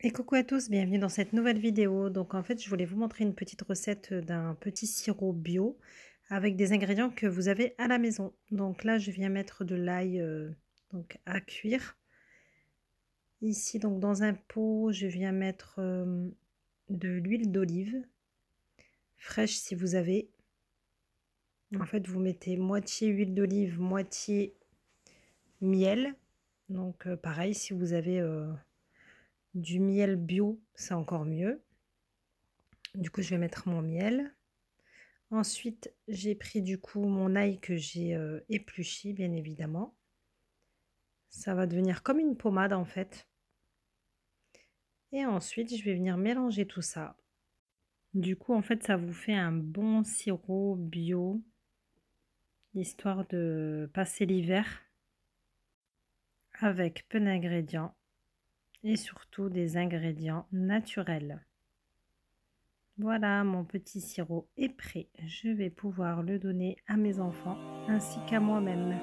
Et coucou à tous, bienvenue dans cette nouvelle vidéo. Donc en fait, je voulais vous montrer une petite recette d'un petit sirop bio avec des ingrédients que vous avez à la maison. Donc là, je viens mettre de l'ail donc à cuire. Ici, donc dans un pot, je viens mettre de l'huile d'olive fraîche si vous avez. En fait, vous mettez moitié huile d'olive, moitié miel. Donc pareil, si vous avez du miel bio, c'est encore mieux. Du coup, je vais mettre mon miel. Ensuite, j'ai pris du coup mon ail que j'ai épluché, bien évidemment. Ça va devenir comme une pommade en fait. Et ensuite, je vais venir mélanger tout ça. Du coup, en fait, ça vous fait un bon sirop bio, histoire de passer l'hiver avec peu d'ingrédients et surtout des ingrédients naturels. Voilà, mon petit sirop est prêt. Je vais pouvoir le donner à mes enfants ainsi qu'à moi-même.